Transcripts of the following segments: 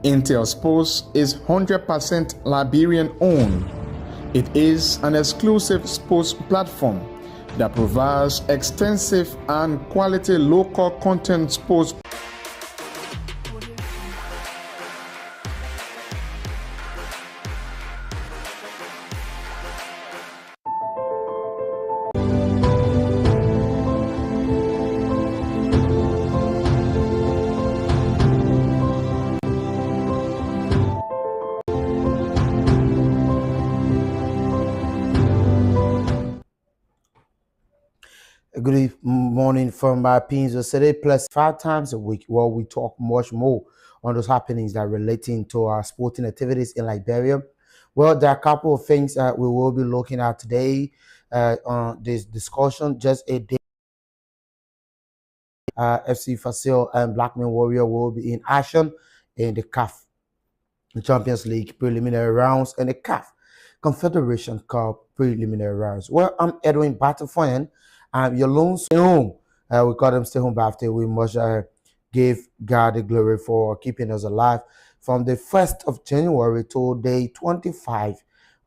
Intel Sports is 100% Liberian owned. It is an exclusive sports platform that provides extensive and quality local content sports. Good morning from my Pinzo City, plus 5 times a week, where we talk much more on those happenings that relating to our sporting activities in Liberia. Well, there are a couple of things that we will be looking at today on this discussion. Just a day, FC Fasil and Blackman Warrior will be in action in the CAF, the Champions League preliminary rounds, and the CAF Confederation Cup preliminary rounds. Well, I'm Edwin Battlefield. Your loan stay home. We call them stay home after we must give God the glory for keeping us alive from the 1st of January to day 25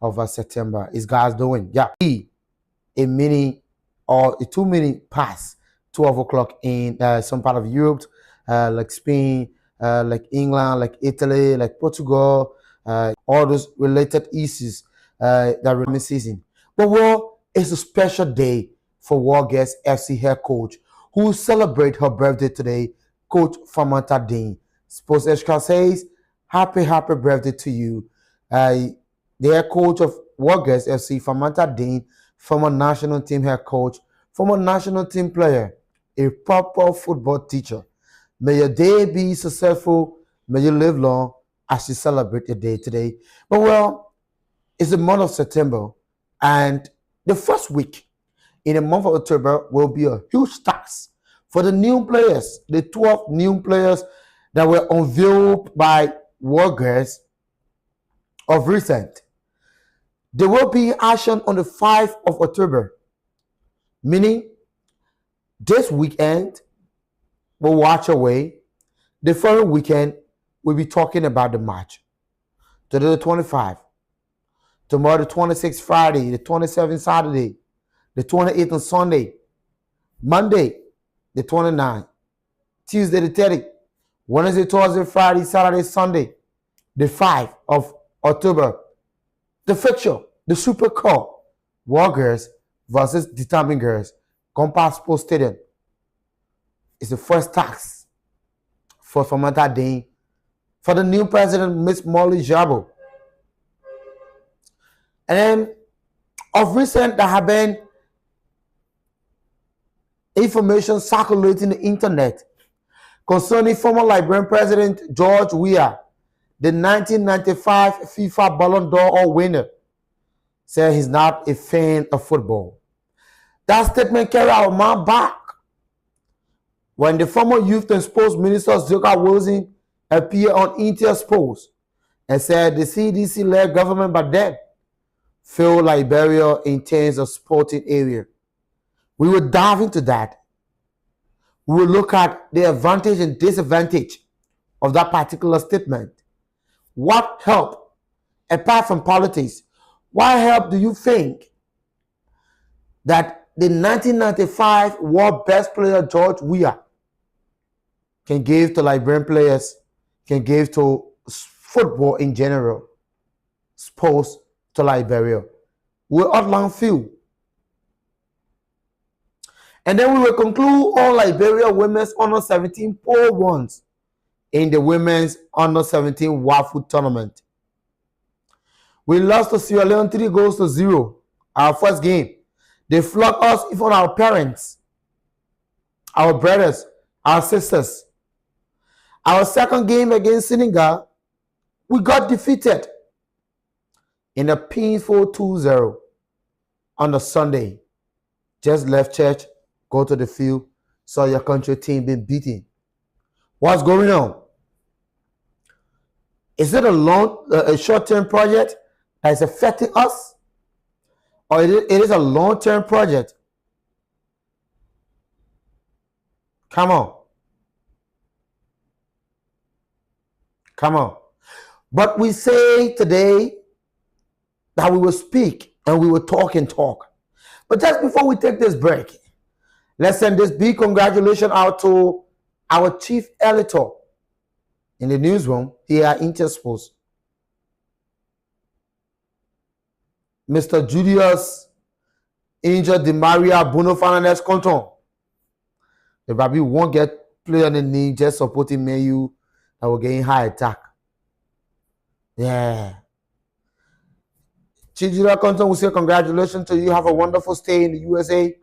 of September. Is God's doing? Yeah. A mini or a 2-minute past 12 o'clock in some part of Europe, like Spain, like England, like Italy, like Portugal, all those related issues that remain season. But well, it's a special day for Wargares FC head coach, who celebrate her birthday today, Coach Famanta Dean. Sports Extra says, happy birthday to you. The head coach of Wargares FC, Famanta Dean, former national team head coach, former national team player, a proper football teacher. May your day be successful. May you live long as you celebrate your day today. But well, it's the month of September, and the first week in the month of October will be a huge task for the new players, the 12 new players that were unveiled by Wargares of recent. There will be action on the 5th of October, meaning this weekend we'll watch away. The following weekend we'll be talking about the match. Today the 25th, tomorrow the 26th Friday, the 27th Saturday, the 28th on Sunday, Monday, the 29th, Tuesday, the 30th, Wednesday, Thursday, Friday, Saturday, Sunday, the 5th of October. The fixture, the Super Cup, Wargares versus Determined Girls, Compass Sports Stadium. It's the first task for Famanta Dean, for the new president, Miss Molly Jabo. And then, of recent, there have been information circulating the internet concerning former Liberian President George Weah, the 1995 FIFA Ballon d'Or winner, said he's not a fan of football. That statement carried our man back when the former Youth and Sports Minister Zoka Wilson appeared on Intel Sports and said the CDC-led government back then failed Liberia in terms of sporting area. We will dive into that. We will look at the advantage and disadvantage of that particular statement. What help, apart from politics, what help do you think that the 1995 world best player George Weah can give to Liberian players, can give to football in general, sports to Liberia? We'll outline few. And then we will conclude on Liberia Women's Under 17 pole ones in the Women's Under 17 WAFU tournament. We lost to Sierra Leone 3-0, our first game. They flogged us in front of our parents, our brothers, our sisters. Our second game against Senegal, we got defeated in a painful 2-0 on the Sunday. Just left church, go to the field, saw your country team being beaten. What's going on? Is it a short-term project that is affecting us? Or it is a long-term project? Come on. Come on. But we say today that we will speak and we will talk and talk. But just before we take this break, let's send this big congratulations out to our chief editor in the newsroom here at Intersports, Mr. Julius Angel de Maria Bruno Fernandez Conton. The Baby won't get play on the knee just supporting Mayu that will gain high attack. Yeah. Chijira Conton will say congratulations to you. Have a wonderful stay in the USA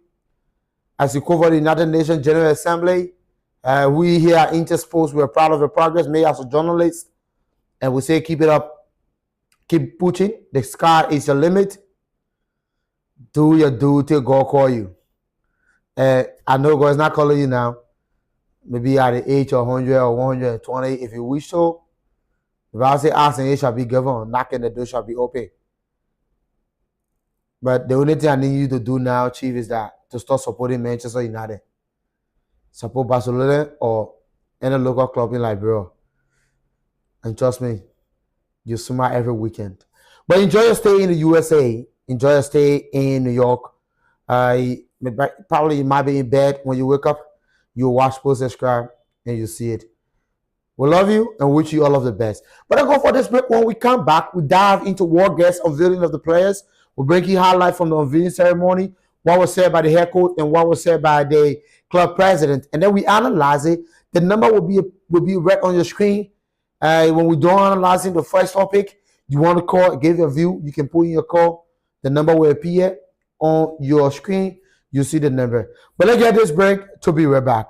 as you cover the United Nations General Assembly. We here at Intersports, we're proud of your progress made as a journalist. And we say keep it up. Keep pushing. The sky is your limit. Do your duty, God call you. I know God is not calling you now. Maybe at the age of 100 or 120, if you wish so. The Bible says, ask and it shall be given, knock and the door shall be open. But the only thing I need you to do now, Chief, is that to start supporting Manchester United. Support Barcelona or any local club in Liberia. And trust me, you smile every weekend. But enjoy your stay in the USA. Enjoy your stay in New York. Probably you might be in bed when you wake up. You watch, post, subscribe, and you see it. We love you and wish you all of the best. But I go for this break. When we come back, we dive into war guest unveiling of the players. We'll bring you highlight from the unveiling ceremony, what was said by the head coach and what was said by the club president. And then we analyze it. The number will be read on your screen. When we're done analyzing the first topic, you want to call, give your view, you can put in your call. The number will appear on your screen. You see the number. But let's get this break to be right back.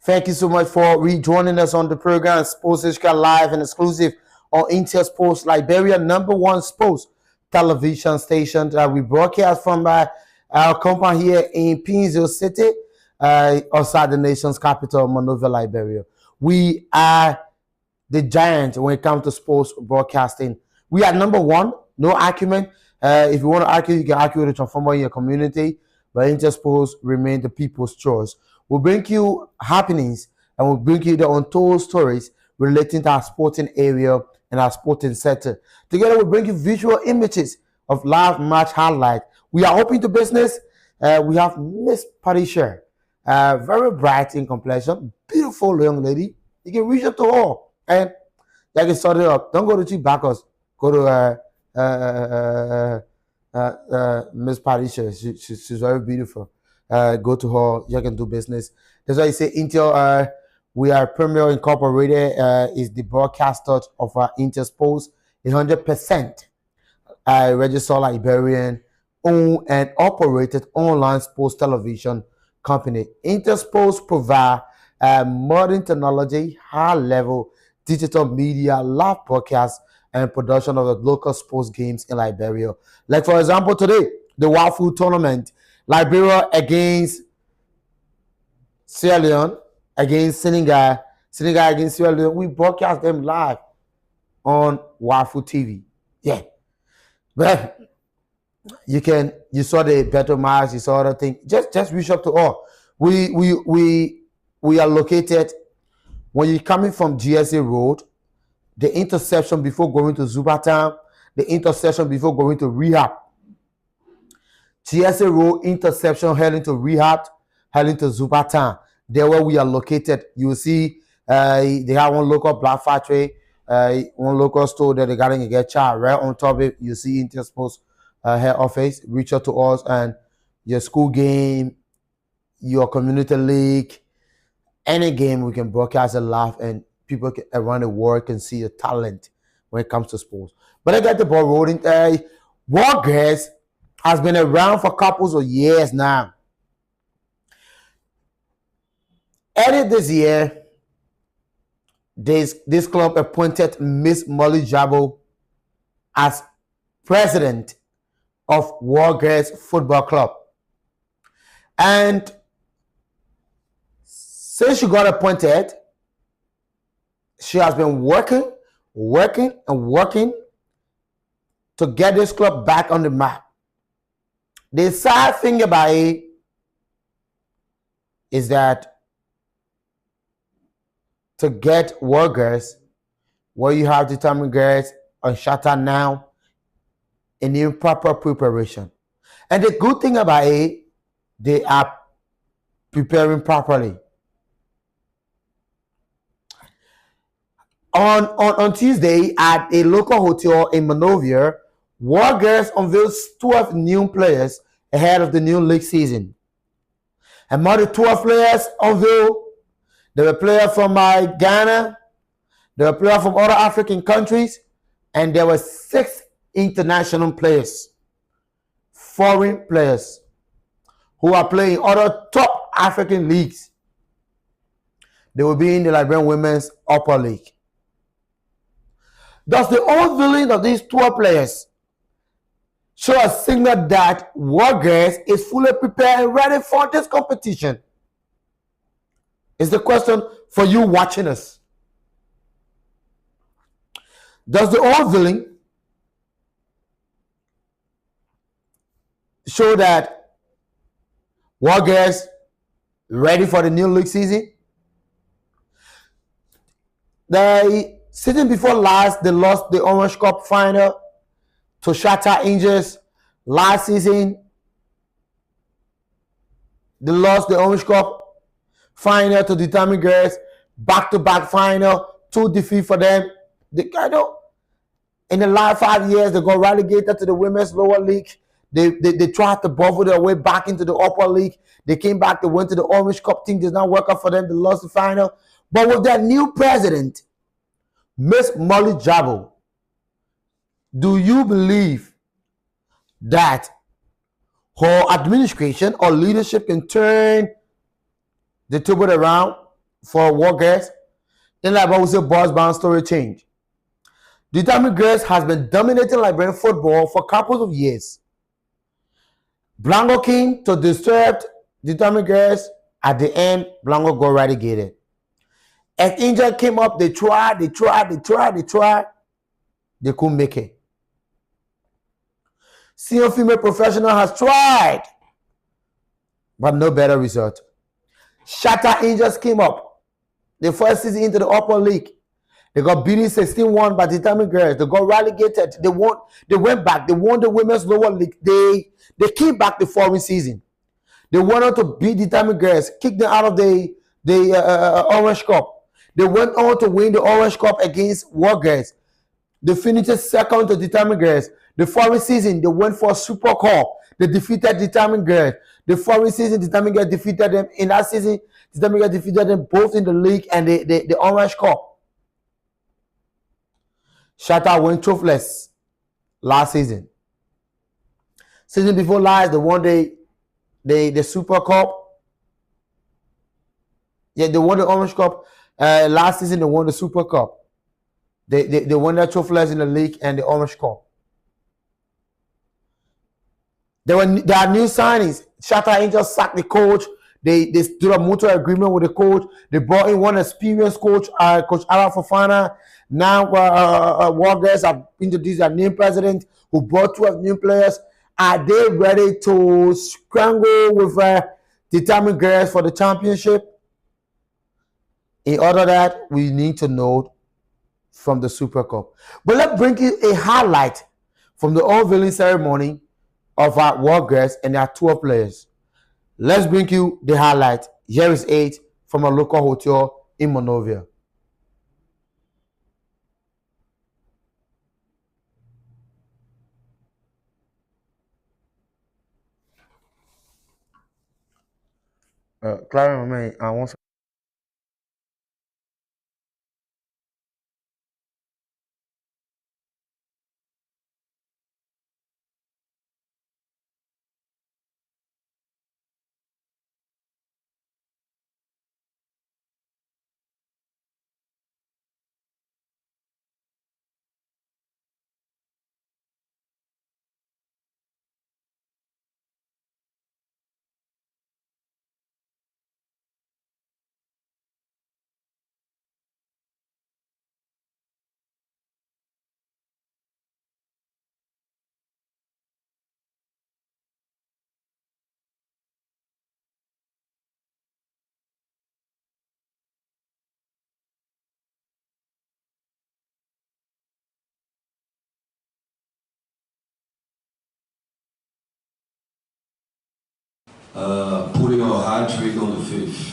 Thank you so much for rejoining us on the program Sports Ishka Live and exclusive on Intersports Liberia, #1 sports television station that we broadcast from our company here in Pinzo City, outside the nation's capital, Monrovia, Liberia. We are the giant when it comes to sports broadcasting. We are #1, no argument. If you want to argue, you can argue with the transformer in your community, but Intersports remain the people's choice. We'll bring you happenings and we'll bring you the untold stories relating to our sporting area and our sporting sector. Together, we'll bring you visual images of live match highlight. We are open to business. We have Miss Patricia, very bright in complexion, beautiful young lady. You can reach out to her and you can start it up. Don't go to Chief Bacchus. Go to Miss Patricia. She's very beautiful. Go to her. You can do business. That's why you say Intel. We are Premier Incorporated. Is the broadcaster of Intersports, 100% registered Liberian, owned and operated online sports television company. Intersports provide modern technology, high-level digital media, live broadcast, and production of the local sports games in Liberia. Like for example, today the WAFU tournament. Liberia against Sierra Leone, against Senegal against Sierra Leone. We broadcast them live on WAFU TV. Yeah. But you saw the battle match, you saw the thing. Just reach up to all. We are located when you're coming from GSA Road, the intersection before going to Zubatown. the interception before going to rehab. GSA Road interception heading to rehab, heading to Zupatan. There where we are located, you will see they have one local black factory, one local store that they got to get child right on top of it. You see Intersports head office. Reach out to us, and your school game, your community league, any game we can broadcast it live, and people around the world can see your talent when it comes to sports. But I got the ball rolling. War Girls has been around for couples of years now. Earlier this year, this club appointed Miss Molly Jabo as president of War Girls Football Club. And since she got appointed, she has been working to get this club back on the map. The sad thing about it is that to get workers, where you have determined girls on shutter now, in improper preparation. And the good thing about it, they are preparing properly. On Tuesday at a local hotel in Monrovia, War Girls unveiled 12 new players ahead of the new league season. Among the 12 players unveiled, there were players from Ghana, there were players from other African countries, and there were 6 international players, foreign players, who are playing other top African leagues. They will be in the Liberian Women's Upper League. Thus, the unveiling of these 12 players show a signal that War Girls is fully prepared and ready for this competition. Is the question for you watching us. Does the unveiling show that War Girls ready for the new league season? The season before last, they lost the Orange Cup final to Shatter Angels. Last season, they lost the Orange Cup final to Determined Girls. Back-to-back final, 2 defeats for them. In the last 5 years, they got relegated to the women's lower league. They tried to bubble their way back into the upper league. They came back, they went to the Orange Cup. Thing did not work out for them. They lost the final. But with their new president, Miss Molly Jabo, do you believe that her administration or leadership can turn the table around for War Girls? Then like what we say, boss bound story change. Determined Girls has been dominating Liberian football for a couple of years. Blanco came to disturb Determined Girls. At the end, Blanco got relegated. As Angel came up, they tried. They couldn't make it. Senior female professional has tried, but no better result. Shatter Angels came up. The first season into the upper league. They got beaten 16-1 by Determined Girls. They got relegated. They went back. They won the women's lower league. They came back the following season. They went on to beat Determined Girls, kicked them out of the Orange Cup. They went on to win the Orange Cup against War Girls. They finished second to Determined Girls. The following season, they went for a Super Cup. They defeated Determined Girls. The following season, Determined Girls defeated them. In that season, Determined Girls defeated them both in the league and the Orange Cup. Shatter went trophyless last season. Season before last, they won the Super Cup. Yeah, they won the Orange Cup. Last season, they won the Super Cup. They won their trophyless in the league and the Orange Cup. There are new signings. Shatter Angels sacked the coach. They did a mutual agreement with the coach. They brought in one experienced coach, Coach Ara Fofana. Now, War Girls have introduced their new president who brought 12 new players. Are they ready to scramble with Determined Girls for the championship? In order that, we need to know from the Super Cup. But let's bring you a highlight from the unveiling ceremony of our World Girls and their tour players. Let's bring you the highlight. Here is 8 from a local hotel in Monrovia. Clara, I want. Putting a hat trick on the fifth.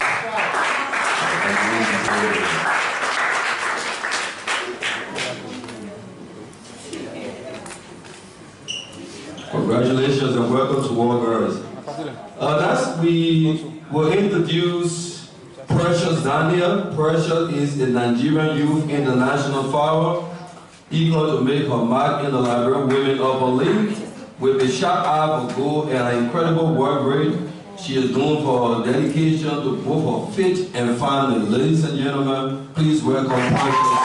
Congratulations and welcome to World Girls. Next we will introduce Precious Daniel. Precious is a Nigerian youth international follower, eager to make her mark in the Liberian Women Upper League. With a sharp eye for goal and an incredible work rate, she is known for her dedication to both her fit and family. Ladies and gentlemen, please welcome Precious.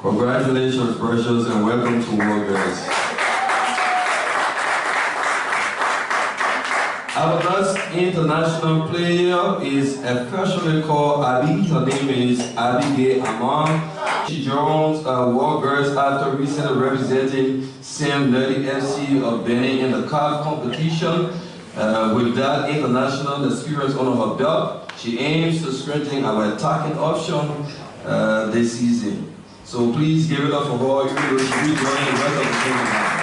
Congratulations, Precious, and welcome to World Girls. Our last international player is officially called Abby. Her name is Abigail Amon. She joins World Girls after recently representing Sam Nerdy FC of Benin in the CAF competition. With that international experience under her belt, she aims to strengthen our attacking option this season. So please give it up for her. You will be joining the rest of the team now.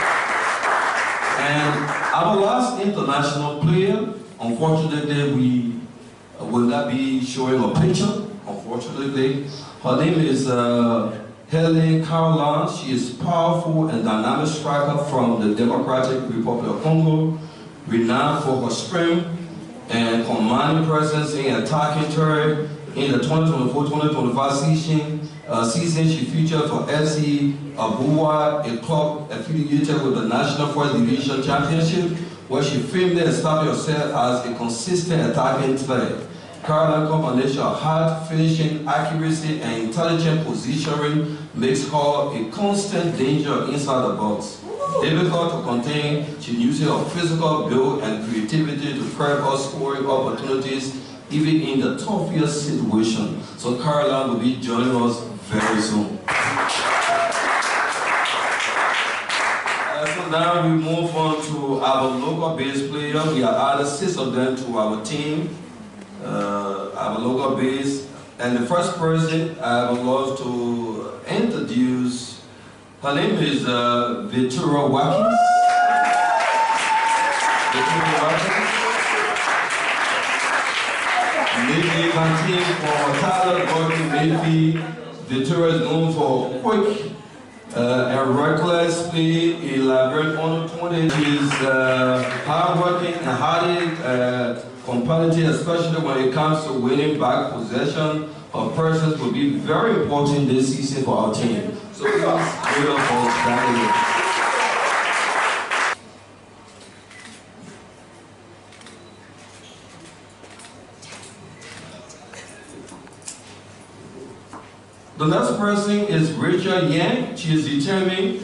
And our last international player, unfortunately, we will not be showing a picture, unfortunately. Her name is Helen Caroline. She is a powerful and dynamic striker from the Democratic Republic of Congo, renowned for her sprint and commanding presence in attacking third. In the 2024-2025 season, she featured for FC Abuwa, a club affiliated with the National First Division Championship, where she firmly established herself as a consistent attacking threat. Caroline's combination of hard finishing, accuracy, and intelligent positioning makes her a constant danger inside the box. Difficult to contain, she uses her physical build and creativity to create her scoring opportunities even in the toughest situation. So Caroline will be joining us very soon. So now we move on to our local base players. We are added 6 of them to our team, our local base. And the first person I would love to introduce, her name is Victoria Watkins. Victoria Watkins. Maybe continue for talent working, maybe Victoria is known for quick and reckless play in Liberian under 20. She's hardworking and highly competitive, especially when it comes to winning back possession. Her presence will be very important this season for our team. So please give it up for Daniel. The next person is Rachel Yang. She is determined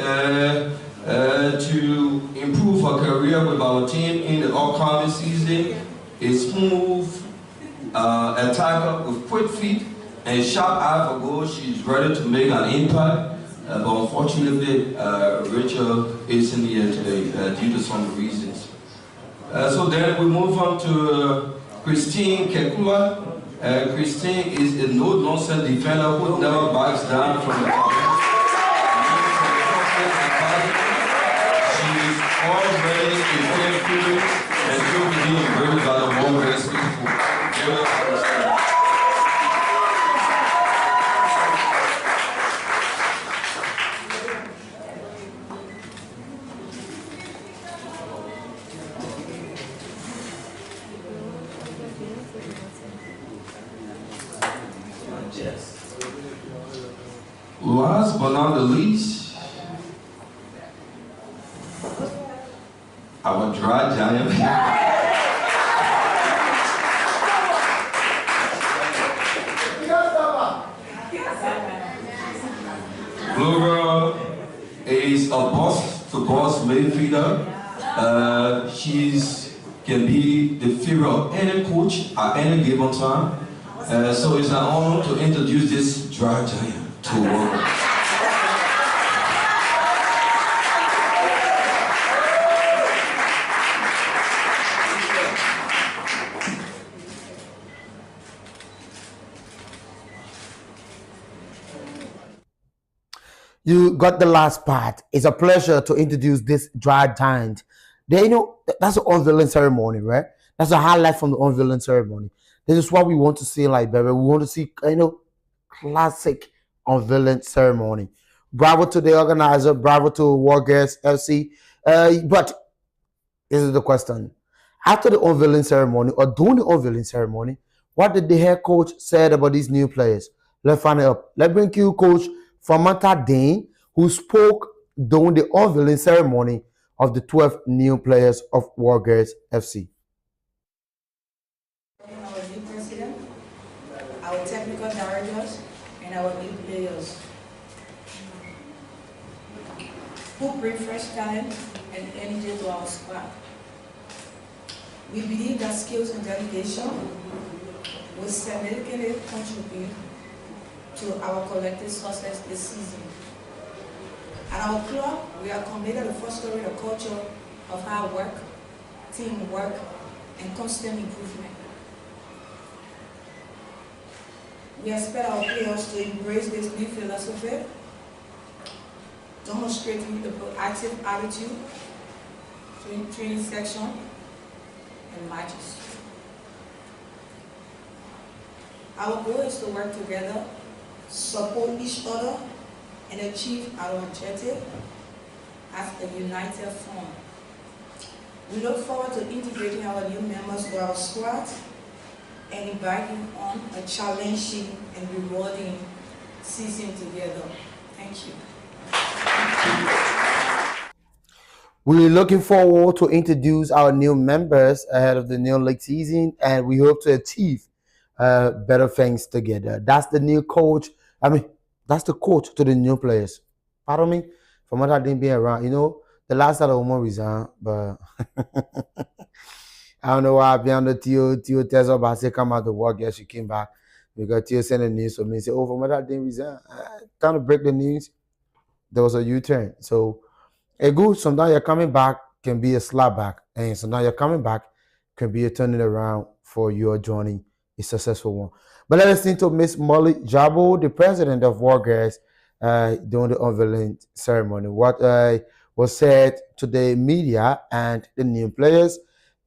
to improve her career with our team in the upcoming season. A smooth attacker with quick feet and sharp eye for goal. She's ready to make an impact. but unfortunately, Rachel isn't here today due to some reasons. So then we move on to Christine Kekula. Christine is a no-nonsense defender who never backs down from the top. She is already a faithful and she will be embraced by the Warriors people. Last but not the least, our dry giant. Blue Girl is a boss-to-boss midfielder. She's can be the figure of any coach at any given time. So it's an honor to introduce this dry giant to work. You got the last part. It's a pleasure to introduce this dry giant. That's the unveiling ceremony, right? That's a highlight from the unveiling ceremony. This is what we want to see in Liberia. We want to see, classic unveiling ceremony. Bravo to the organizer. Bravo to Warriors FC. But this is the question. After the unveiling ceremony or during the unveiling ceremony, what did the head coach say about these new players? Let's find it up. Let's bring you Coach Famata Dane, who spoke during the unveiling ceremony of the 12 new players of Warriors FC. Our new president, our technical directors, and our new players who bring fresh talent and energy to our squad. We believe that skills and dedication will significantly contribute to our collective success this season. At our club, we are committed to fostering a culture of hard work, teamwork, and constant improvement. We expect our players to embrace this new philosophy, demonstrating a proactive attitude during training section and matches. Our goal is to work together, support each other, and achieve our objective as a united front. We look forward to integrating our new members to our squad and embarking on a challenging and rewarding season together. Thank you. We're looking forward to introduce our new members ahead of the new league season, and we hope to achieve better things together. That's the new coach. That's the coach to the new players. Pardon me for what I didn't be around. The last time the woman resigned, but I don't know why I've been on the Tio tells her about say come out to work. Yes, she came back because Tio sent the news for me. Say, oh, from what I didn't resign. Time to break the news. There was a U-turn. So a good. Sometimes you're coming back can be a slap back, and sometimes you're coming back can be a turning around for your journey. A successful one. But let's listen to Miss Molly Jabo, the president of Warriors, during the unveiling ceremony. What was said to the media and the new players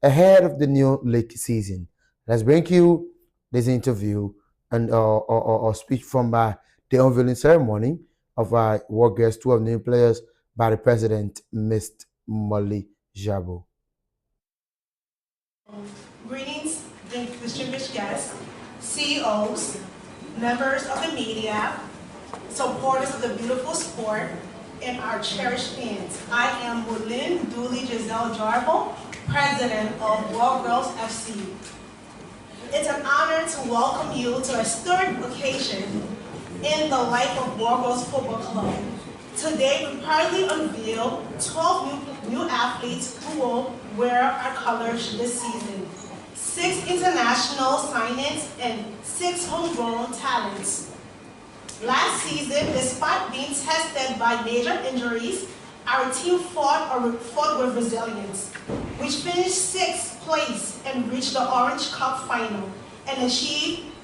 ahead of the new league season. Let's bring you this interview and or speech from the unveiling ceremony of Warriors 12 new players by the president, Miss Molly Jabo. Greetings, distinguished guests, CEOs, members of the media, supporters of the beautiful sport, and our cherished fans. I am Mulin Dooley Giselle Jarbo, president of War Girls FC. It's an honor to welcome you to a historic occasion in the life of War Girls Football Club. Today, we proudly unveil 12 new athletes who will wear our colors this season. 6 international signings and 6 homegrown talents. Last season, despite being tested by major injuries, our team fought with resilience, which finished 6th place and reached the Orange Cup final, an achievement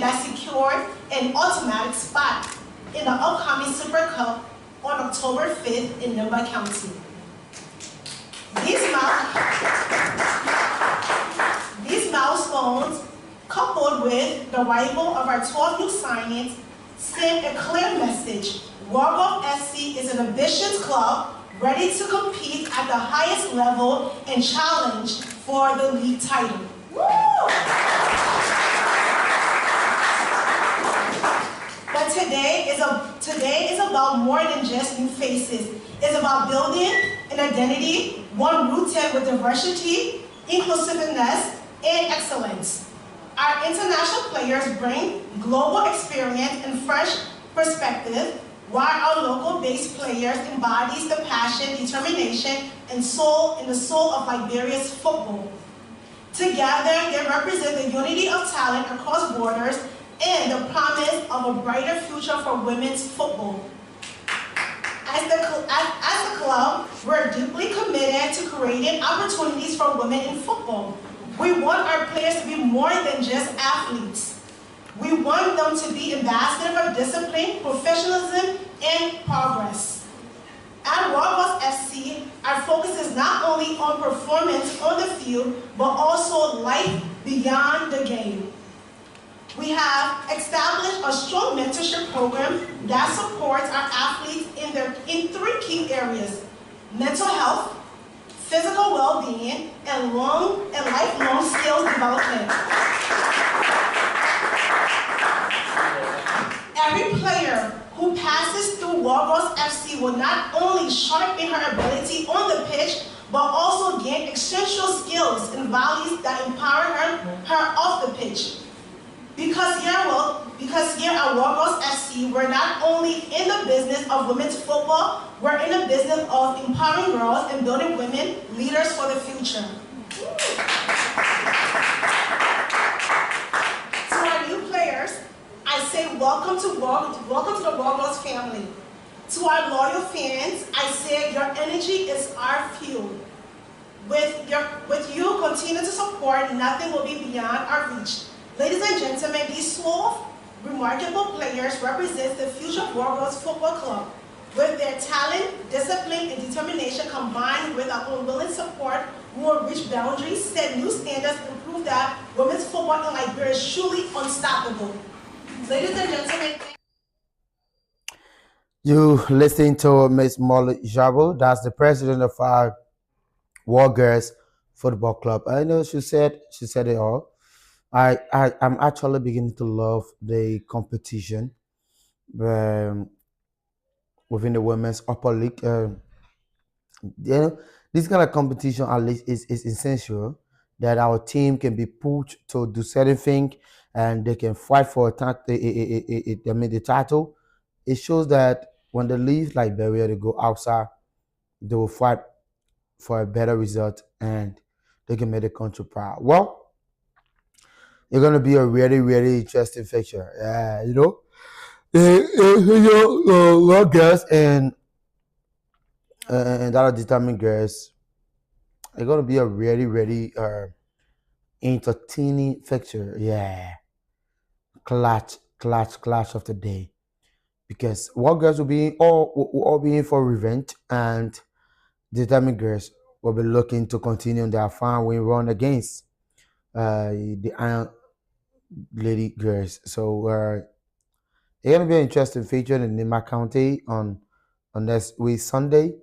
that secured an automatic spot in the upcoming Super Cup on October 5th in Nova County. These milestones, coupled with the arrival of our 12 new signings, send a clear message. Waldorf SC is an ambitious club ready to compete at the highest level and challenge for the league title. Woo! But today is about more than just new faces. It's about building an identity, one rooted with diversity, inclusiveness, and excellence. Our international players bring global experience and fresh perspective, while our local-based players embodies the passion, determination, and the soul of Liberia's football. Together, they represent the unity of talent across borders and the promise of a brighter future for women's football. As a club, we're deeply committed to creating opportunities for women in football. We want our players to be more than just athletes. We want them to be ambassadors of discipline, professionalism, and progress. At Waldorf SC, our focus is not only on performance on the field, but also life beyond the game. We have established a strong mentorship program that supports our athletes in 3 key areas: mental health, physical well-being, and lifelong skills development. Every player who passes through Waldorf FC will not only sharpen her ability on the pitch, but also gain essential skills and values that empower her off the pitch. Because here at Waldorf FC, we're not only in the business of women's football, we're in the business of empowering girls and building women leaders for the future. To our new players, I say welcome to the Waldorf family. To our loyal fans, I say your energy is our fuel. With you continue to support, nothing will be beyond our reach. Ladies and gentlemen, these 12 remarkable players represent the future of Waldorf Football Club. With their talent, discipline, and determination combined with our unwilling support, we will reach boundaries, set new standards, and prove that women's football in Liberia is truly unstoppable. Ladies and gentlemen, You listening to Ms. Molly Jabo, that's the president of our War Girls Football Club. I know she said it all. I'm actually beginning to love the competition within the women's upper league. This kind of competition at least is essential, that our team can be pushed to do certain thing and they can fight for the title. It shows that when they leave Liberia to go outside, they will fight for a better result and they can make the country proud. Well, it's going to be a really, really interesting fixture. Well, girls and that are determined girls, it's going to be a really, really entertaining fixture. Yeah. Clash of the day. Because what girls will all be in for revenge, and determined girls will be looking to continue their fine win run against the Iron Lady girls. So it's gonna be an interesting feature in Nima County on next week Sunday,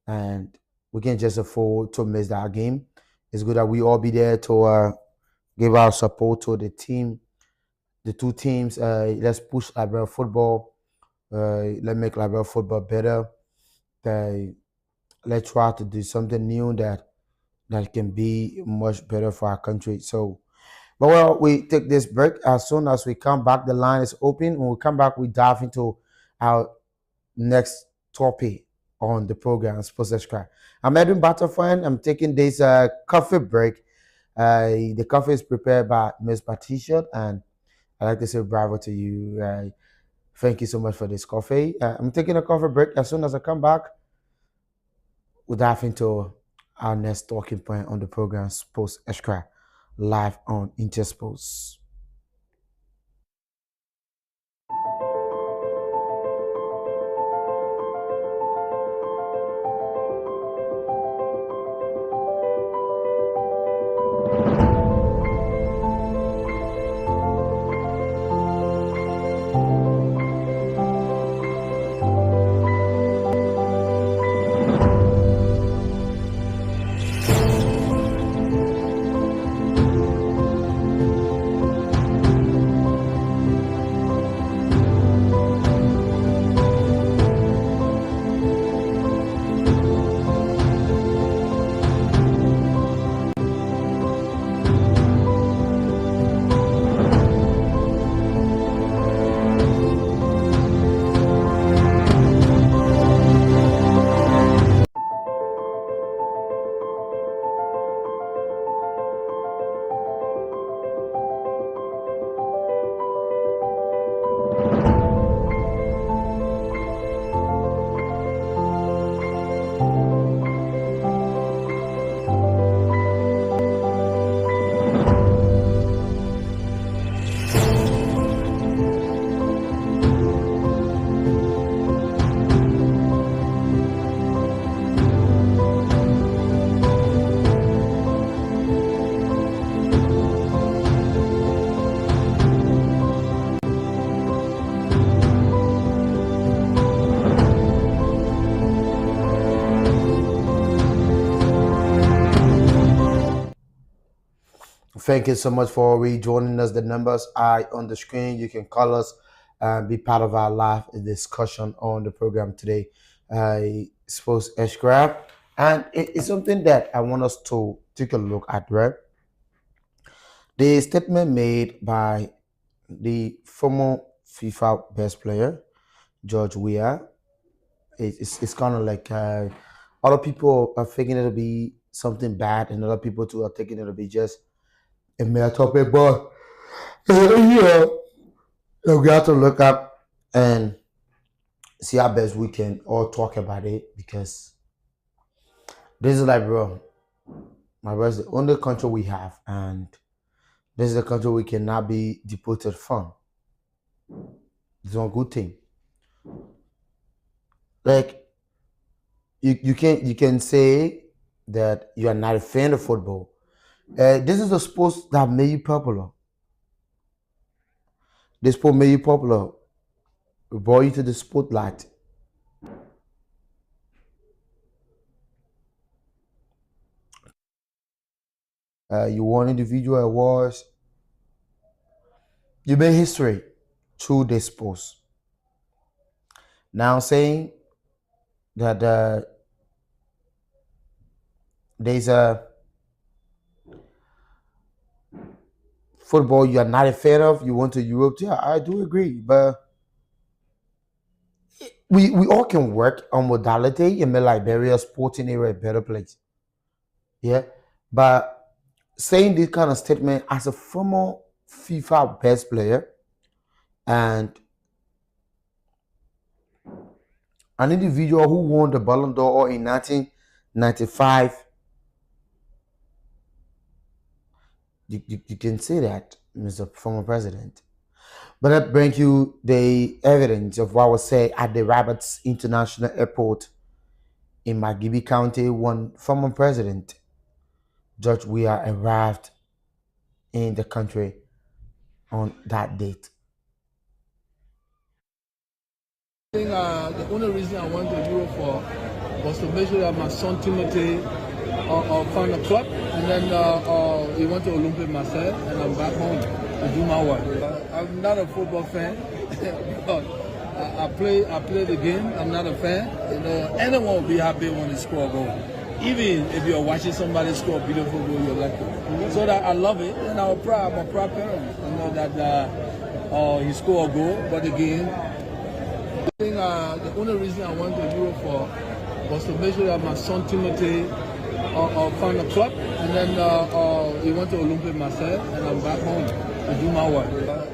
and we can't just afford to miss that game. It's good that we all be there to give our support to the team, the 2 teams. Let's push Liberia football. Let's make Liberia football better. Let's try to do something new that can be much better for our country. So, but well, we take this break. As soon as we come back, the line is open. When we come back, we dive into our next topic on the program, Sports Extra. I'm Edwin Butterfine. I'm taking this coffee break. The coffee is prepared by Miss Patricia, and I'd like to say bravo to you. Thank you so much for this coffee. I'm taking a coffee break. As soon as I come back, we'll dive into our next talking point on the program, Sports Extra, live on Intersports. Thank you so much for rejoining us. The numbers are on the screen. You can call us and be part of our live discussion on the program today. Sports Extra. And it's something that I want us to take a look at, right? The statement made by the former FIFA best player, George Weah, it's kind of like other people are thinking it'll be something bad, and other people too are thinking it'll be just a mere topic. But we have to look up and see how best we can all talk about it, because this is like, bro, my brother, the only country we have, and this is a country we cannot be deported from. It's one good thing. Like, you can say that you are not a fan of football. This is a sport that made you popular. This sport made you popular. It brought you to the spotlight. You won individual awards. You made history through this sport. Now saying that there's a football you are not a fan of, you went to Europe. Yeah, I do agree, but we all can work on modality and make Liberia sporting area a better place. Yeah, but saying this kind of statement as a former FIFA best player and an individual who won the Ballon d'Or in 1995, you can say that, Mr. Former President. But that brings you the evidence of what was said at the Roberts International Airport in Magibi County when former President George Weah arrived in the country on that date. I think the only reason I went to Europe for was to make sure that my son Timothy found a club, and then he went to Olympic Marseille, and I'm back home to do my work. I'm not a football fan, but I play the game. I'm not a fan. You know, anyone will be happy when they score a goal. Even if you're watching somebody score a beautiful goal, you're lucky. So that I love it, and I'm a proud parent. I know that he scored a goal, but again, I think the only reason I went to Europe for was to make sure that my son Timothy found a club, and then he went to Olympic Marseille, and I'm back home to do my work.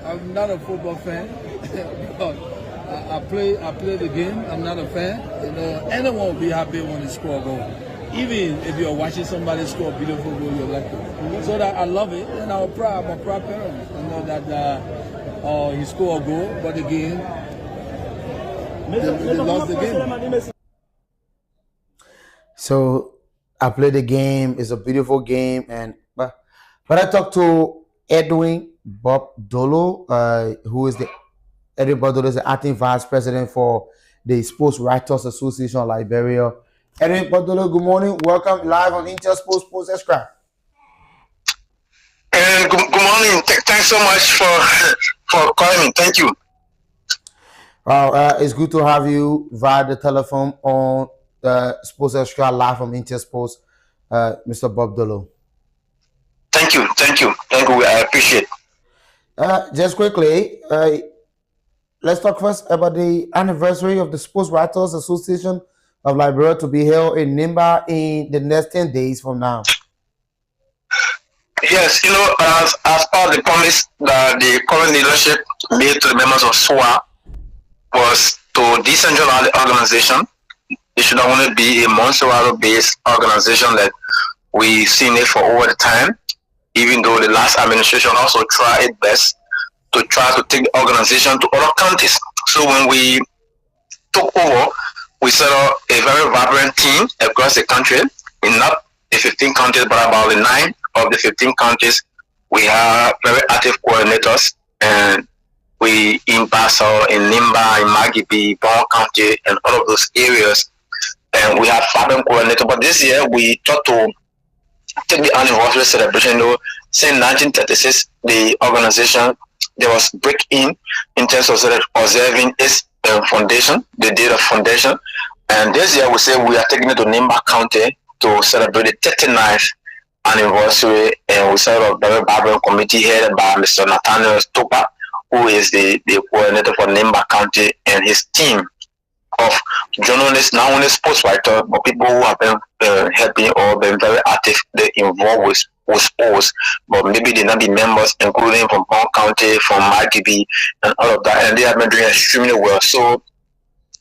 I'm not a football fan, but I play the game. I'm not a fan. You know, anyone will be happy when they score a goal. Even if you're watching somebody score a beautiful goal, you're like, so that I love it, and I'm a proud parent. I know that he scored a goal, but again, they lost the game. So I played the game. It's a beautiful game, and but I talked to Edwin Bob Dolo, who is the acting vice president for the Sports Writers Association of Liberia. Edwin Bob Dolo, good morning. Welcome live on Intel Sports Extra. And good morning. Thanks so much for calling me. Thank you. It's good to have you via the telephone on Sports Extra live from Intel Sports, Mr. Bob Dolo. Thank you. I appreciate it. Just quickly, let's talk first about the anniversary of the Sports Writers Association of Liberia to be held in Nimba in the next 10 days from now. Yes, as part of the promise that the current leadership made to the members of SWA was to decentralize the organization. It should only be a Montserrat-based organization that we've seen it for over the time, even though the last administration also tried its best to try to take the organization to other counties. So when we took over, we set up a very vibrant team across the country, in not the 15 counties, but about the 9 of the 15 counties. We have very active coordinators, and we in Basso, in Nimba, in Magibi, Bon County, and all of those areas. And we have vibrant coordinators. But this year, we thought to take the anniversary celebration. Since 1936, the organization, there was break-in terms of observing its foundation, the date of foundation. And this year we say we are taking it to Nimba County to celebrate the 39th anniversary, and we set up a very vibrant committee headed by Mr. Nathaniel Stopa, who is the coordinator for Nimba County, and his team of journalists, not only sports writers, but people who have been helping or been very active, involved with sports, but maybe they not be members, including from Pong County, from Magibi, and all of that, and they have been doing extremely well. So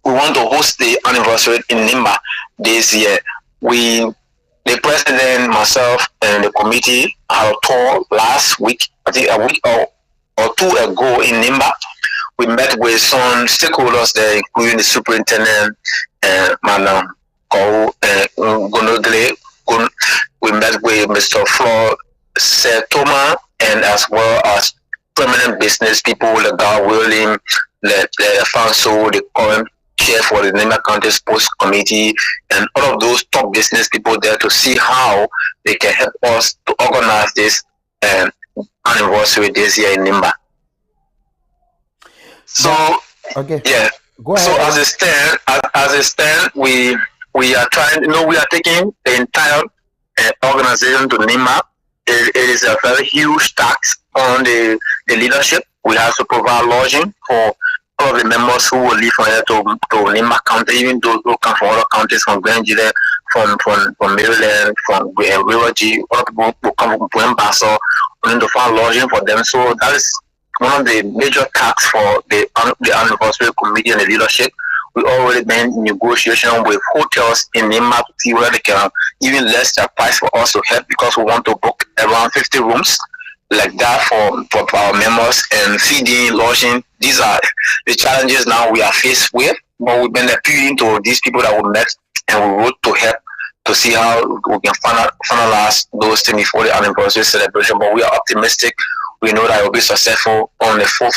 we want to host the anniversary in Nimba this year. The president, myself, and the committee had a tour last week, I think a week or two ago in Nimba. We met with some stakeholders there, including the superintendent, Madam Gonogle. We met with Mr. Flo Setoma, and as well as prominent business people, the Gar Willing, the Afonso, the current chair for the Nimba County Sports Committee, and all of those top business people there to see how they can help us to organize this anniversary this year in Nimba. So okay, yeah. Go ahead. So as it stand, we are trying. We are taking the entire organization to Nimba. It is a very huge tax on the leadership. We have to provide lodging for all of the members who will leave from here to Nimba County, even those who come from other counties, from Grenjide, from Maryland, from River G. Other people who come from Buembaso, we need to find lodging for them. So that is one of the major tasks for the anniversary committee and the leadership. We already been in negotiation with hotels in Nimba to see where they can even less their price for us to help, because we want to book around 50 rooms like that for our members, and feeding, lodging. These are the challenges now we are faced with, but we've been appealing to these people that we met, and we wrote to help to see how we can finalize those things before the anniversary celebration. But we are optimistic. We know that it will be successful on the 4th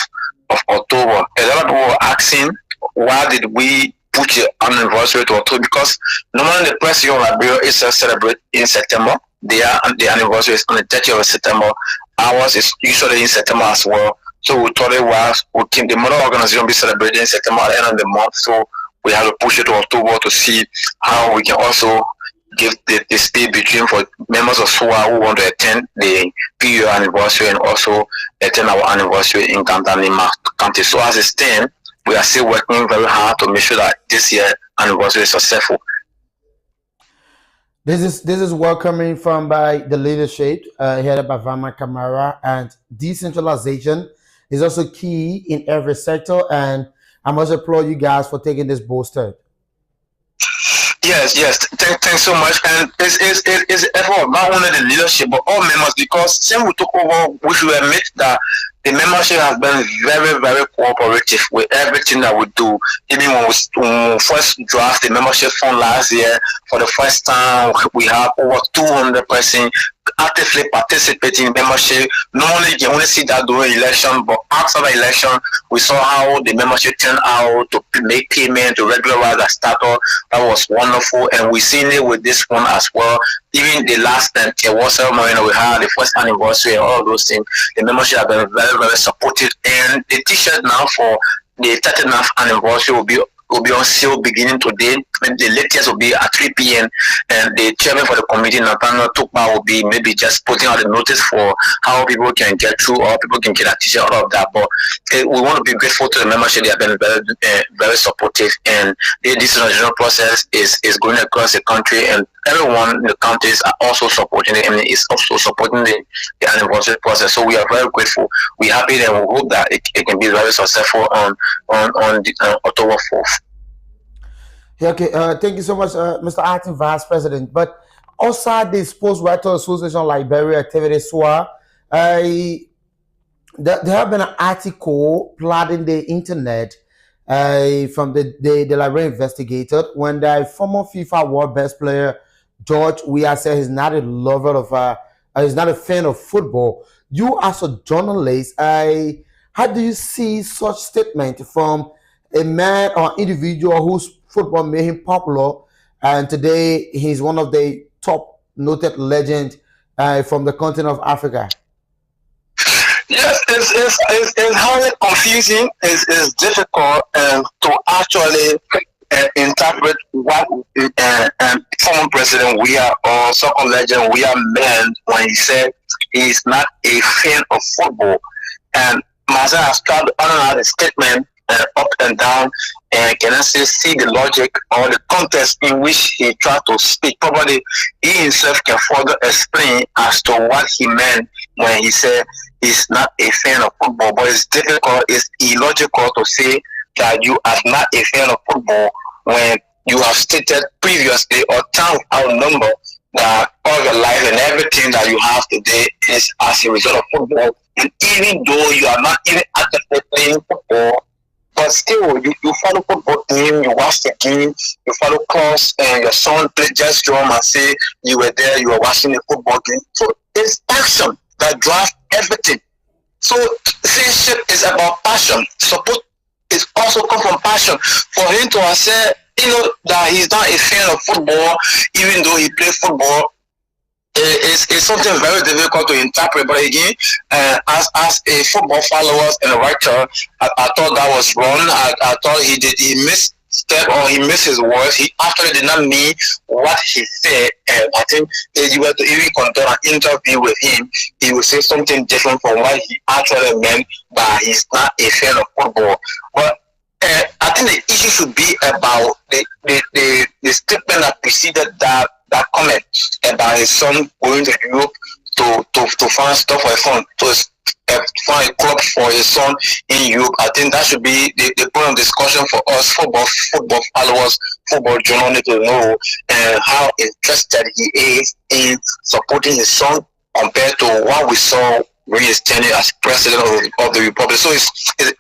of October. A lot of people were asking, why did we put the anniversary to October? Because normally the press here in Liberia is celebrate in September. The anniversary is on the 30th of September. Ours is usually in September as well. So we thought the mother organization will be celebrating in September at the end of the month. So we have to push it to October to see how we can also give the space between for members of SWA who want to attend the PU anniversary and also attend our anniversary in Nimba County. So as it stands, we are still working very hard to make sure that this year anniversary is successful. This is welcoming from by the leadership headed by Vama Kamara, and decentralization is also key in every sector. And I must applaud you guys for taking this bold step. Yes. Thanks so much. And it's effort not only the leadership but all members, because since we took over, we should admit that the membership has been very, very cooperative with everything that we do. Even when we first draft the membership fund last year, for the first time we have over 200% actively participating in membership. Normally you can only see that during election, but after the election we saw how the membership turned out to make payment to regularize the status. That was wonderful, and we seen it with this one as well. Even the last award ceremony we had, the first anniversary and all those things, the membership have been very, very supportive. And the t-shirt now for the 39th anniversary will be on sale beginning today. The latest will be at 3 p.m. and the chairman for the committee, Nathaniel Tukpa, will be maybe just putting out a notice for how people can get through or people can get a t-shirt, all of that. But we want to be grateful to the membership. They have been very, very supportive, and the decentralization process is going across the country, and everyone in the countries are also supporting it, and is also supporting the anniversary process. So we are very grateful. We're happy, and we hope that it can be very successful on October 4th. Yeah, okay, thank you so much, Mr. Acting Vice President. But outside the Sports Writers Association Liberia activities, there have been an article flooding the internet from the Liberian investigator when the former FIFA World Best player George Weah said he's not a lover of he's not a fan of football. You as a journalist, how do you see such statement from a man or individual whose football made him popular, and today he's one of the top noted legends from the continent of Africa? Yes, it's highly confusing. It's difficult to actually interpret what former President Weah or soccer legend Weah meant when he said he's not a fan of football. And myself has tried to analyze the statement up and down, and can actually see the logic or the context in which he tried to speak. Probably he himself can further explain as to what he meant when he said he's not a fan of football. But it's difficult, it's illogical to say that you are not a fan of football when you have stated previously or time without number that all your life and everything that you have today is as a result of football. And even though you are not even actively playing football, but still, you follow football team, you watch the game, you follow clubs, and your son played just drum and say you were there, you were watching the football game. So it's passion that drives everything. So friendship is about passion. Support is also come from passion. For him to say, that he's not a fan of football, even though he played football, it's something very difficult to interpret. But again, as a football follower and a writer, I thought that was wrong. I thought he missed step or he missed his words. He actually did not mean what he said. And I think if you were to even conduct an interview with him, he would say something different from what he actually meant, but he's not a fan of football. But I think the issue should be about the statement that preceded that comment about his son going to Europe to find stuff for his son, to find a club for his son in Europe. I think that should be the point of discussion for us football followers, football journalists to know how interested he is in supporting his son compared to what we saw when he's standing as president of the republic. So it's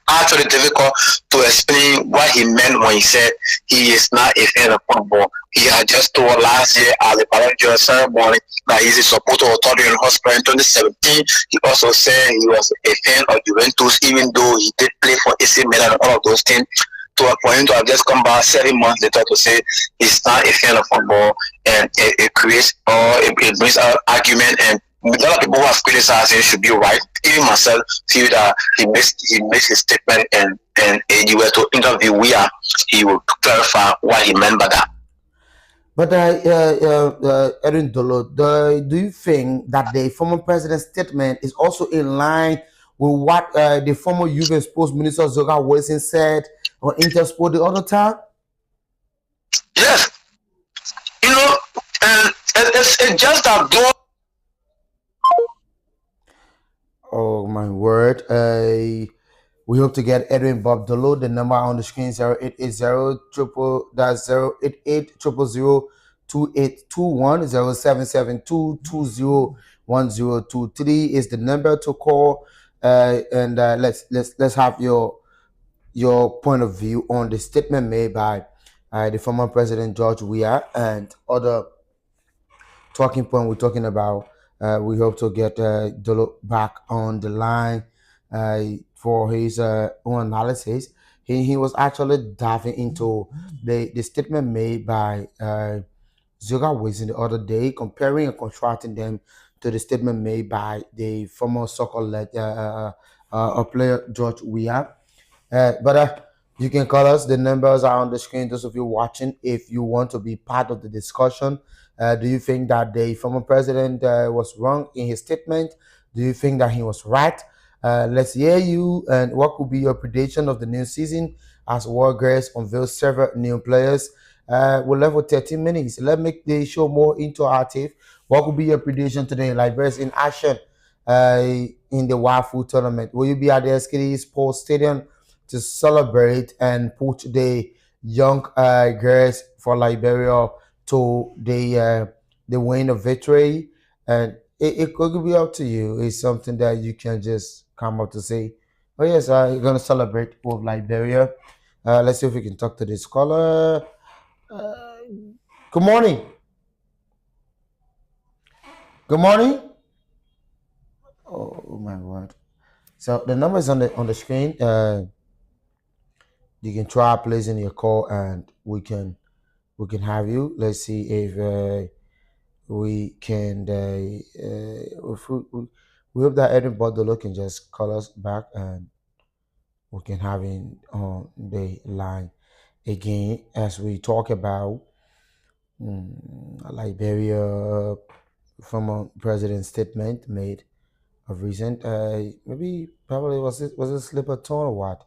actually difficult to explain what he meant when he said he is not a fan of football. He had just told last year at the Ballon ceremony that he's a supporter of Tottenham Hotspur in 2017. He also said he was a fan of Juventus, even though he did play for AC Milan and all of those things. For him to have just come back 7 months later to say he's not a fan of football, and it creates it brings out argument, and a lot of people who have criticized him should be right. Even myself feel that he missed his statement, and if you were to interview Weah, he would clarify what he meant by that. But Erin Dolo, do you think that the former president's statement is also in line with what the former Youth and Sports Minister Zoga Wilson said on Intersport the other time? Yes, and it's just that though. Oh my word! We hope to get Edwin Bob Dolo. The number on the screen 0880 triple that's 088 000 2821 0772 201023 is the number to call. And let's have your point of view on the statement made by the former President George Weah and other talking point we're talking about. We hope to get Dolo back on the line for his own analysis. He was actually diving into the statement made by Zoga Wilson the other day, comparing and contrasting them to the statement made by the former soccer player George Weah. But you can call us. The numbers are on the screen. Those of you watching, if you want to be part of the discussion, do you think that the former president was wrong in his statement? Do you think that he was right? Let's hear you. And what could be your prediction of the new season as Warriors unveil several new players? We're left with 13 minutes. Let's make the show more interactive. What could be your prediction today? Liberia's in action in the WAFU tournament. Will you be at the SKD Sports Stadium to celebrate and push the young girls for Liberia to the win of victory? And it could be up to you. It's something that you can just come up to say, oh yes, you're going to celebrate with Liberia. Let's see if we can talk to this caller. Good morning. Good morning. Oh my word. So the number is on the screen. You can try placing your call and we can have you. Let's see if we can we hope that Edwin Bodolo can just call us back and we can have him on the line again as we talk about Liberia former president's statement made of recent. Probably was it a slip of tongue or what?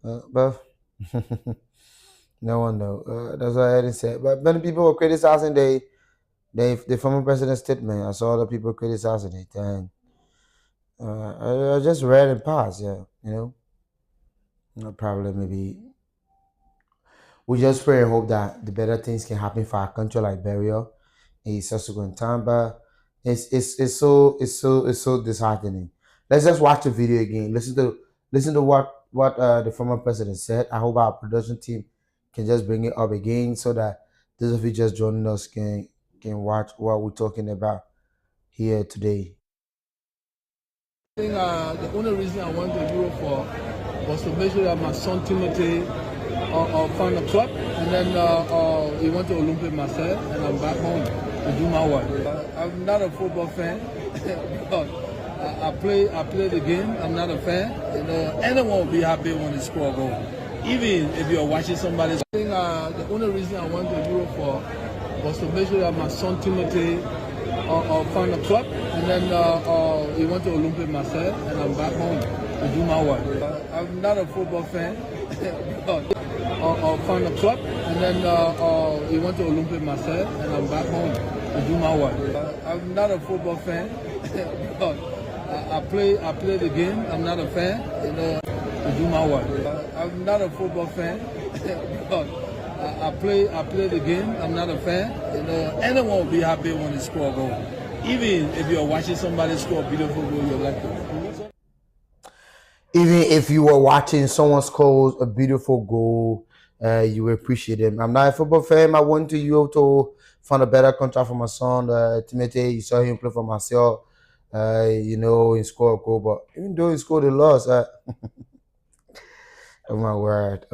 But no one knows. That's what I didn't say. But many people were criticizing the former president's statement. I saw other people criticizing it, and I just read and passed. Yeah, probably maybe we just pray and hope that the better things can happen for our country, Liberia, in subsequent time. But it's so disheartening. Let's just watch the video again. Listen to what the former president said. I hope our production team can just bring it up again so that those of you just joining us can watch what we're talking about here today. I think the only reason I went to Europe for was to make sure that my son Timothy found a club, and then he went to Olympic Marseille, and I'm back home to do my work. I'm not a football fan, but I play the game. I'm not a fan. Anyone will be happy when they score a goal, even if you're watching somebody. I think the only reason I went to Europe for was to make sure that my son Timothy found a club, and then he went to Olympic Marseille, and I'm back home to do my work. I'm not a football fan, but found a club, and then he went to Olympic Marseille, and I'm back home to do my work. I'm not a football fan, but I play the game. I'm not a fan, to do my work. I'm not a football fan, but I play the game. I'm not a fan. Anyone will be happy when they score a goal, even if you're watching somebody score a beautiful goal. You're like, even if you were watching someone score a beautiful goal, you will appreciate it. I'm not a football fan. I went to Europe to find a better contract for my son, Timothy. You saw him play for myself. He scored a goal, but even though he scored a loss, oh my word.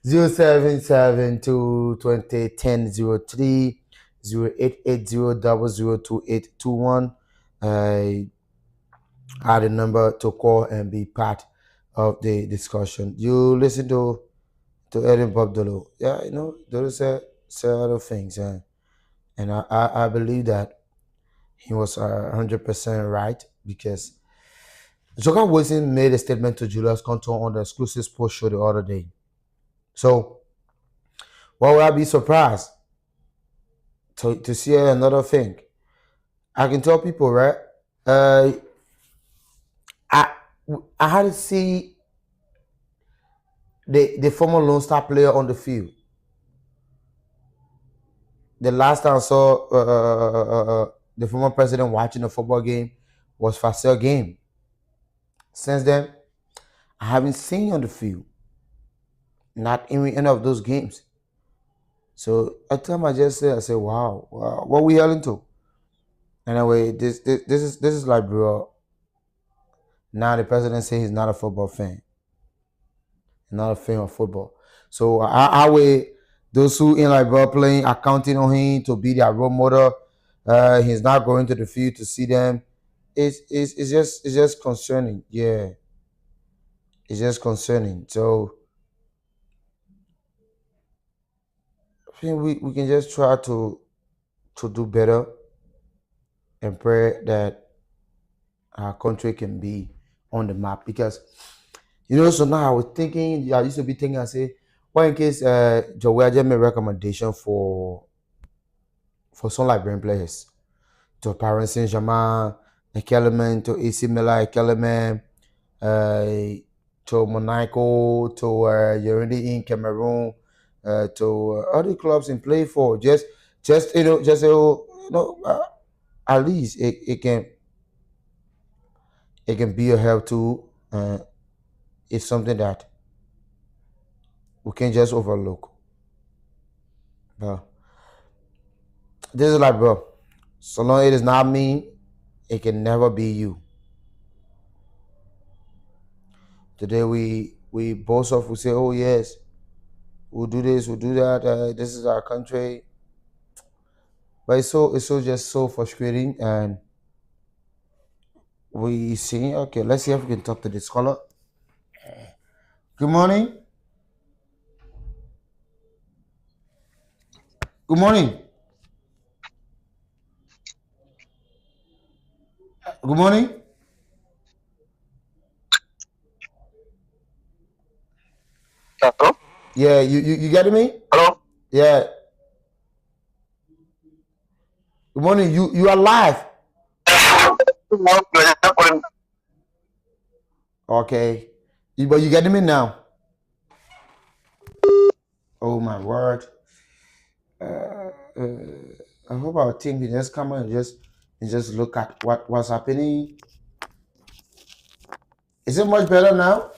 077 2010 0880 are the number to call and be part of the discussion. You listen to Edwin Bob Dolo. Yeah, Dolo said other things, and I believe that he was 100% right, because Zoga Wilson made a statement to Julius Conto on the exclusive sports show the other day. So, why would I be surprised to see another thing? I can tell people, right? I had to see the former Lone Star player on the field. The last time I saw the former president watching a football game was Facel game. Since then, I haven't seen on the field. Not in any of those games. So at the time I just said, wow, what we heading to? Anyway, this is like, bro. Now the president says he's not a football fan. Not a fan of football. So I wait those who in like bro playing are counting on him to be their role model. He's not going to the field to see them. It's just concerning. Yeah. It's just concerning. So I think we can just try to do better and pray that our country can be on the map. Because so now I was thinking, I used to be thinking, I say, well, in case Joel just made recommendation for some Liberian players to Paris Saint-Germain, Ekelman, to AC Milan, Ekelman, to Monaco, to Yerendi in Cameroon, to other clubs and play for just at least it can be a help too. It's something that we can just overlook. But this is like, bro, so long it is not me, it can never be you. Today we boast of, we say, oh yes, we'll do this, we'll do that, this is our country. But it's just so frustrating. And we see, okay, let's see if we can talk to this caller. Good morning. Good morning. Good morning. Hello? Yeah, you getting me? Hello? Yeah. Good morning. You are live. Okay. But you getting me now? Oh my word. I hope our team can just come and just look at what's happening. Is it much better now?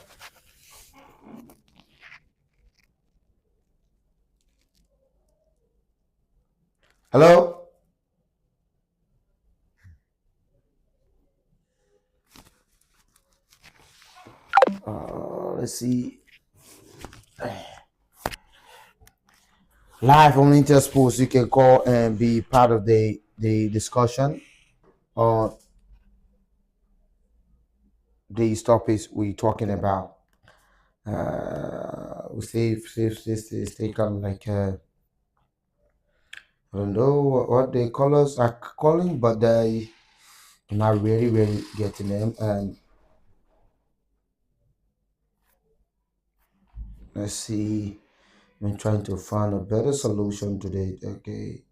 Hello? Let's see. Live on Intersports, you can call and be part of the discussion on these topics we're talking about. We say they kind of like I don't know what the colors are calling, but I'm not really getting them. And let's see. I'm trying to find a better solution today. Okay.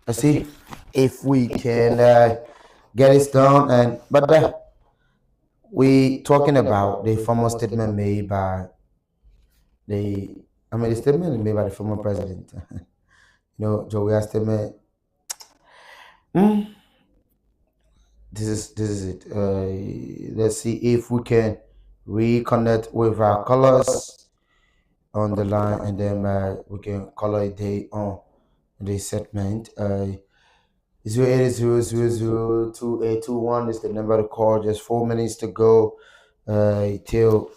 Let's see if we can get it done. But we talking about the former statement made by the statement made by the former president. Joey statement. This is it. Let's see if we can reconnect with our colors on the line, and then we can color a day on the segment. 080002821 is the number to call. Just 4 minutes to go till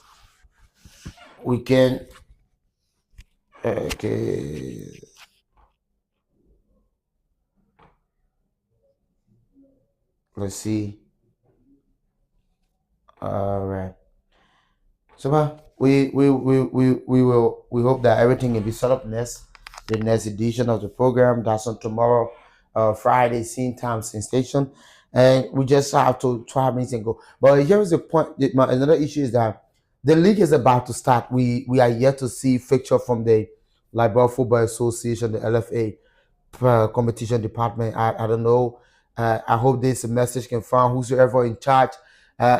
we can. Okay. Let's see. All right. So we hope that everything can be set up the next edition of the program. That's on tomorrow, Friday, same time, same station. and we just have to try and go. But here is the point. Another issue is that the league is about to start. We are yet to see fixture from the Liberia Football Association, the LFA competition department. I don't know. I hope this message can find whosoever in charge.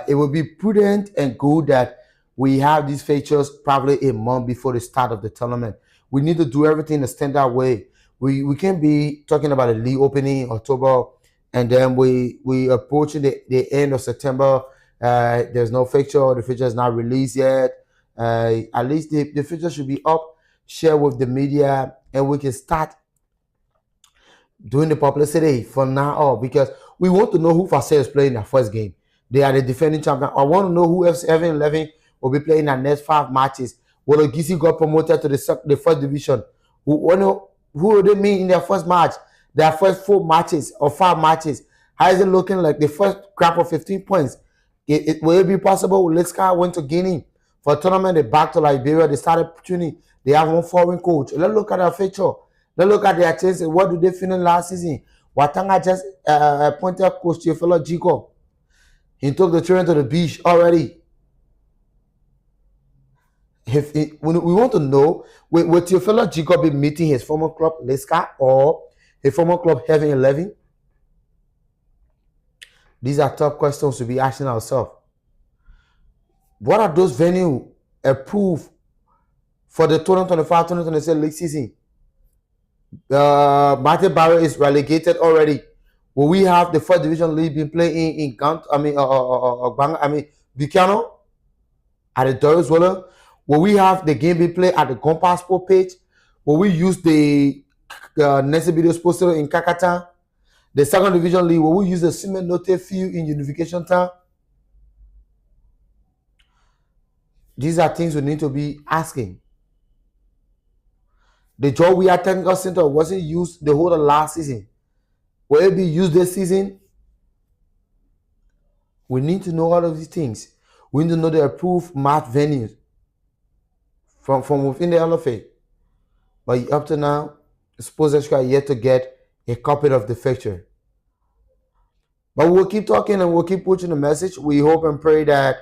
It would be prudent and good that we have these fixtures probably a month before the start of the tournament. We need to do everything the standard way. We can't be talking about a league opening in October and then we approaching the end of September. There's no fixture. The fixture is not released yet. At least the fixture should be up, share with the media, and we can start doing the publicity from now on, because we want to know who Fasel is playing their first game. They are the defending champion. I want to know who F711 will be playing their next 5 matches. Will Ogisi got promoted to the first division? Who will they meet in their first match? Their first 4 matches or 5 matches? How is it looking like the first grab of 15 points? Will it be possible? Liska went to Guinea for a tournament. They back to Liberia. They started training. They have one foreign coach. Let's look at their feature. Let's look at their chances. What did they finish last season? Watanga just appointed coach Teofilo Jico. He took the children to the beach already. We want to know, will Teofilo Jico be meeting his former club, Liska, or his former club, Heaven 11? These are tough questions to be asking ourselves. What are those venues approved for the 2025-2026 league season? Martin Barrow is relegated already. Will we have the first division league being played in Buchanan at the Doris Weller? Will we have the game be played at the Gompa Sport page? Will we use the Nessie Video Sports in Kakata? The second division league, will we use the Cement Note field in Unification Town? These are things we need to be asking. The Joe We Are Technical Center wasn't used the whole of last season. Will it be used this season? We need to know all of these things. We need to know the approved match venues from within the LFA. But up to now, Sports are yet to get a copy of the fixture. But we'll keep talking and we'll keep pushing the message. We hope and pray that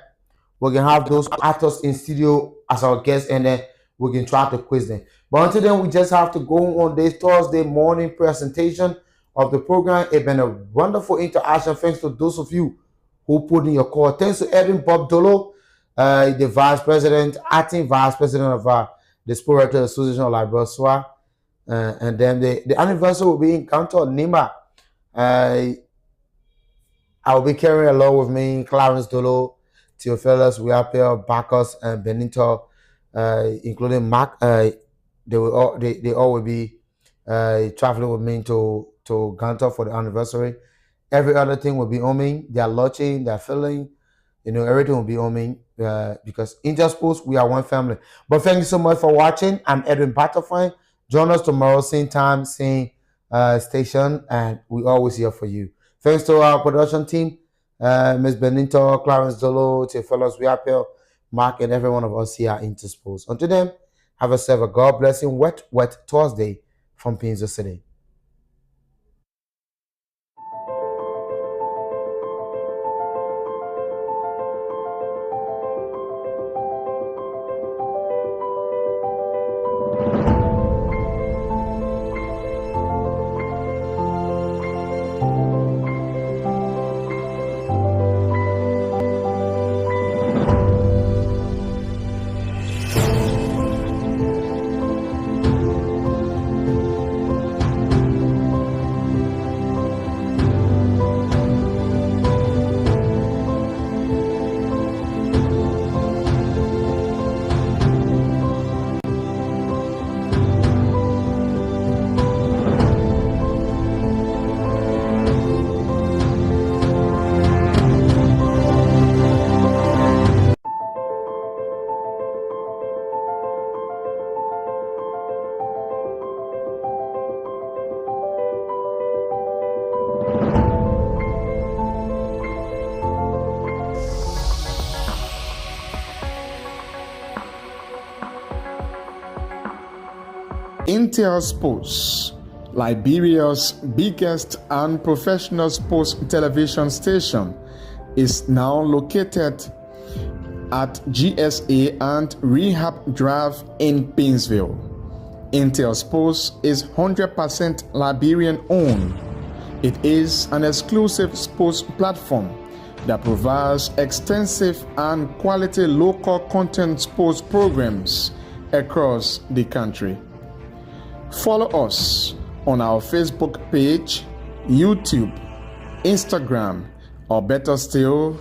we can have those actors in studio as our guests and then we can try to quiz them. But until then, we just have to go on this Thursday morning presentation of the program. It's been a wonderful interaction. Thanks to those of you who put in your call. Thanks to Edwin Bob Dolo, the vice president, acting vice president of the Sport Association of Liberia. And then the anniversary will be in Kanto Nima. I will be carrying along with me Clarence Dolo, Theophilus, Wiapel, Bacchus, and Benito, including Mark. They all will be traveling with me to Ganto for the anniversary. Every other thing will be on me. Their lodging, their filling, everything will be on me because Intersports, we are one family. But thank you so much for watching. I'm Edwin Butterfly. Join us tomorrow, same time, same station, and we always here for you. Thanks to our production team, Ms. Benito, Clarence Dolo, Theophilus Wiapel, Mark, and every one of us here at Intersports. Until then, have yourself a God blessing wet Thursday from Pinzo City. Intel Sports, Liberia's biggest and professional sports television station, is now located at GSA and Rehab Drive in Painesville. Intel Sports is 100% Liberian owned. It is an exclusive sports platform that provides extensive and quality local content sports programs across the country. Follow us on our Facebook page, YouTube, Instagram, or better still,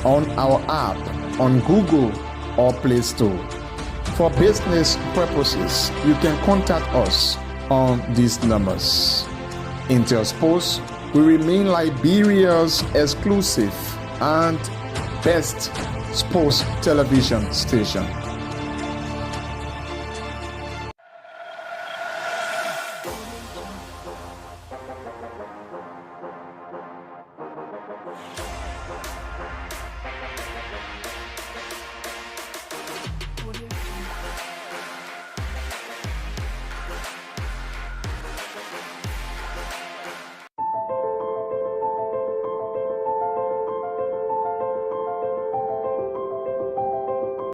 on our app on Google or Play Store. For business purposes, you can contact us on these numbers. Intel Sports will remain Liberia's exclusive and best sports television station.